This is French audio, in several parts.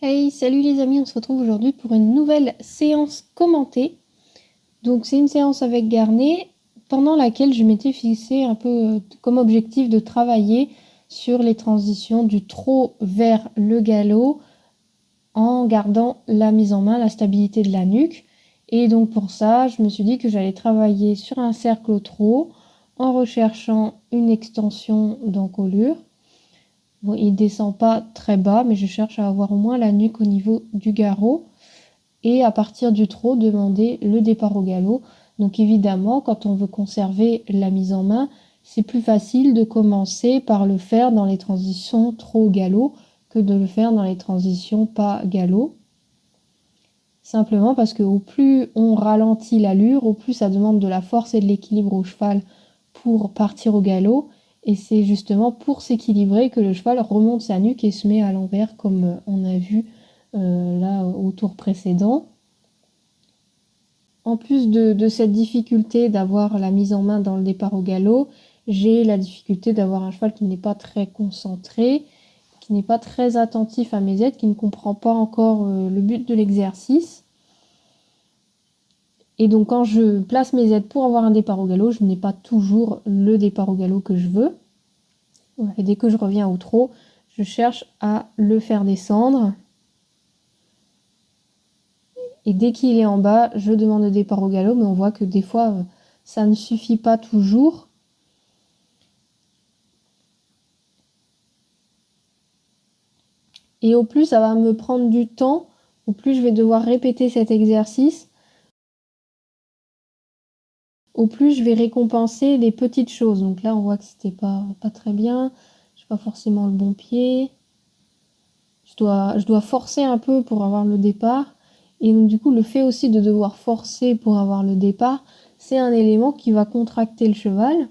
Hey, salut les amis, on se retrouve aujourd'hui pour une nouvelle séance commentée. Donc c'est une séance avec Garnet pendant laquelle je m'étais fixé un peu comme objectif de travailler sur les transitions du trot vers le galop en gardant la mise en main, la stabilité de la nuque. Et donc pour ça, je me suis dit que j'allais travailler sur un cercle au trot en recherchant une extension d'encolure. Bon, il descend pas très bas, mais je cherche à avoir au moins la nuque au niveau du garrot. Et à partir du trot, demander le départ au galop. Donc évidemment, quand on veut conserver la mise en main, c'est plus facile de commencer par le faire dans les transitions trot-galop que de le faire dans les transitions pas galop. Simplement parce que au plus on ralentit l'allure, au plus ça demande de la force et de l'équilibre au cheval pour partir au galop. Et c'est justement pour s'équilibrer que le cheval remonte sa nuque et se met à l'envers comme on a vu là au tour précédent. En plus de cette difficulté d'avoir la mise en main dans le départ au galop, j'ai la difficulté d'avoir un cheval qui n'est pas très concentré, qui n'est pas très attentif à mes aides, qui ne comprend pas encore le but de l'exercice. Et donc quand je place mes aides pour avoir un départ au galop, je n'ai pas toujours le départ au galop que je veux. Et dès que je reviens au trot, je cherche à le faire descendre. Et dès qu'il est en bas, je demande le départ au galop, mais on voit que des fois, ça ne suffit pas toujours. Et au plus ça va me prendre du temps, au plus je vais devoir répéter cet exercice, au plus je vais récompenser les petites choses. Donc là, on voit que c'était pas très bien. J'ai pas forcément le bon pied. Je dois forcer un peu pour avoir le départ. Et donc du coup, le fait aussi de devoir forcer pour avoir le départ, c'est un élément qui va contracter le cheval.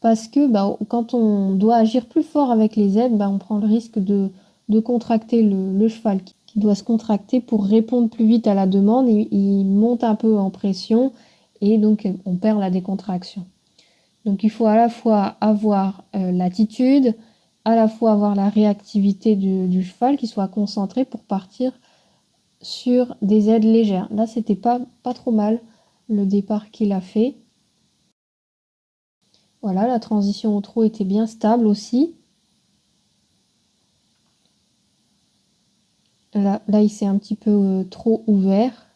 Parce que quand on doit agir plus fort avec les aides, on prend le risque de contracter le cheval qui doit se contracter pour répondre plus vite à la demande. Il monte un peu en pression et donc on perd la décontraction. Donc il faut à la fois avoir l'attitude, à la fois avoir la réactivité du cheval qui soit concentré pour partir sur des aides légères. Là, c'était pas trop mal le départ qu'il a fait. Voilà, la transition au trot était bien stable aussi. Là il s'est un petit peu trop ouvert.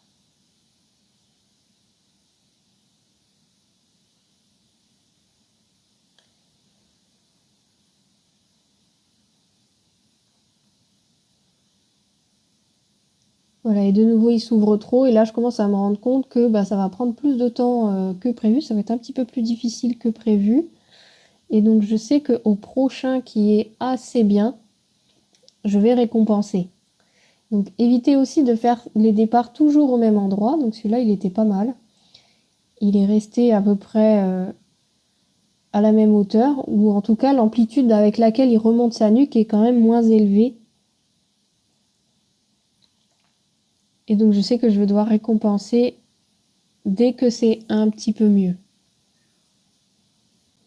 Voilà, et de nouveau, il s'ouvre trop. Et là, je commence à me rendre compte que ça va prendre plus de temps que prévu. Ça va être un petit peu plus difficile que prévu. Et donc, je sais qu'au prochain qui est assez bien, je vais récompenser. Donc, évitez aussi de faire les départs toujours au même endroit. Donc, celui-là, il était pas mal. Il est resté à peu près à la même hauteur. Ou en tout cas, l'amplitude avec laquelle il remonte sa nuque est quand même moins élevée. Et donc, je sais que je vais devoir récompenser dès que c'est un petit peu mieux.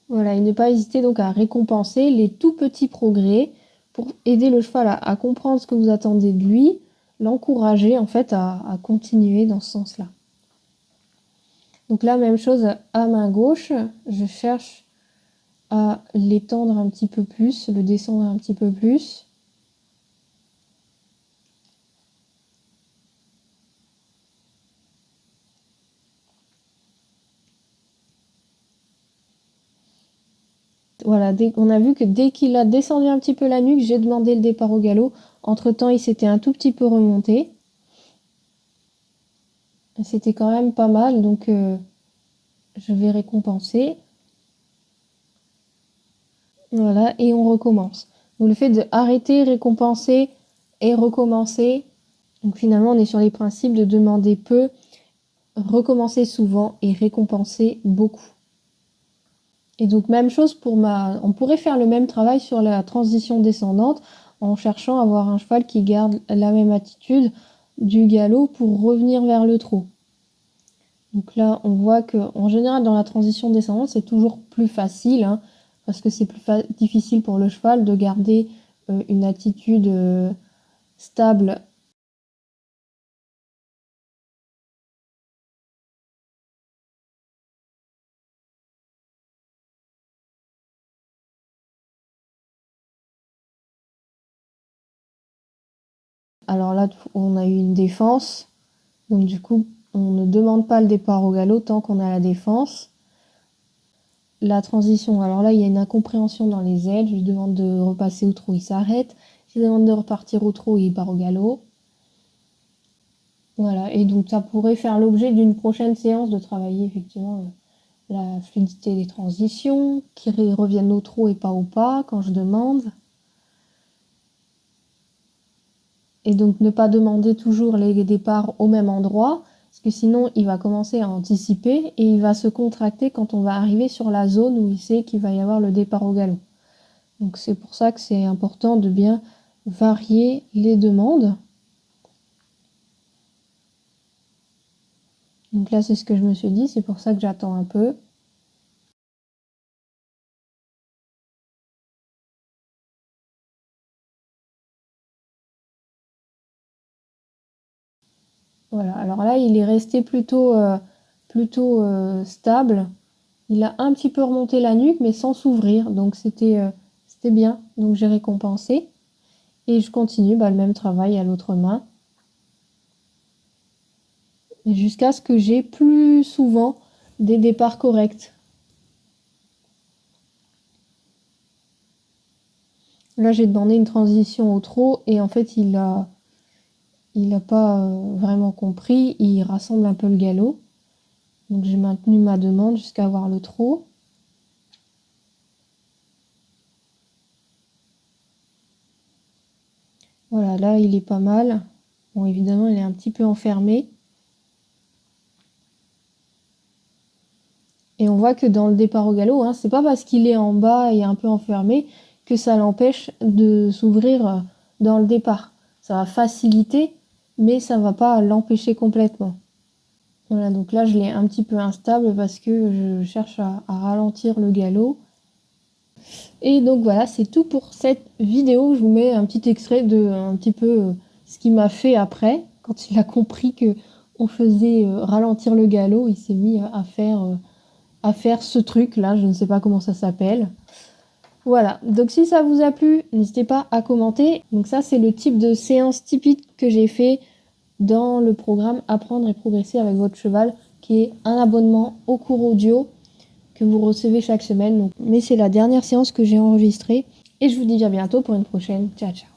Voilà, et ne pas hésiter donc à récompenser les tout petits progrès pour aider le cheval à comprendre ce que vous attendez de lui, l'encourager en fait à continuer dans ce sens-là. Donc là, même chose à main gauche, je cherche à l'étendre un petit peu plus, le descendre un petit peu plus. Voilà, on a vu que dès qu'il a descendu un petit peu la nuque, j'ai demandé le départ au galop. Entre-temps, il s'était un tout petit peu remonté. C'était quand même pas mal, donc je vais récompenser. Voilà, et on recommence. Donc le fait d'arrêter, récompenser et recommencer. Donc finalement, on est sur les principes de demander peu, recommencer souvent et récompenser beaucoup. Et donc même chose on pourrait faire le même travail sur la transition descendante en cherchant à avoir un cheval qui garde la même attitude du galop pour revenir vers le trot. Donc là, on voit que en général dans la transition descendante, c'est toujours plus facile, parce que c'est plus difficile pour le cheval de garder une attitude stable. Alors là, on a eu une défense. Donc du coup, on ne demande pas le départ au galop tant qu'on a la défense. La transition, alors là, il y a une incompréhension dans les ailes. Je lui demande de repasser au trot, il s'arrête. Je lui demande de repartir au trot, il part au galop. Voilà, et donc ça pourrait faire l'objet d'une prochaine séance de travailler effectivement la fluidité des transitions, qu'ils reviennent au trot et pas au pas quand je demande. Et donc ne pas demander toujours les départs au même endroit, parce que sinon il va commencer à anticiper et il va se contracter quand on va arriver sur la zone où il sait qu'il va y avoir le départ au galop. Donc c'est pour ça que c'est important de bien varier les demandes. Donc là c'est ce que je me suis dit, c'est pour ça que j'attends un peu. Voilà, alors là il est resté plutôt stable. Il a un petit peu remonté la nuque mais sans s'ouvrir, donc c'était bien, donc j'ai récompensé. Et je continue le même travail à l'autre main. Jusqu'à ce que j'ai plus souvent des départs corrects. Là, j'ai demandé une transition au trot et en fait, il a pas vraiment compris. Il rassemble un peu le galop. Donc, j'ai maintenu ma demande jusqu'à avoir le trot. Voilà, là, il est pas mal. Bon, évidemment, il est un petit peu enfermé. Et on voit que dans le départ au galop, hein, c'est pas parce qu'il est en bas et un peu enfermé que ça l'empêche de s'ouvrir dans le départ. Ça va faciliter, mais ça va pas l'empêcher complètement. Voilà, donc là je l'ai un petit peu instable parce que je cherche à ralentir le galop. Et donc voilà, c'est tout pour cette vidéo. Je vous mets un petit extrait de un petit peu ce qu'il m'a fait après. Quand il a compris que on faisait ralentir le galop, il s'est mis à faire ce truc là, je ne sais pas comment ça s'appelle. Voilà, donc si ça vous a plu, n'hésitez pas à commenter. Donc ça c'est le type de séance typique que j'ai fait dans le programme Apprendre et progresser avec votre cheval, qui est un abonnement au cours audio que vous recevez chaque semaine. Mais c'est la dernière séance que j'ai enregistrée et je vous dis à bientôt pour une prochaine. Ciao ciao.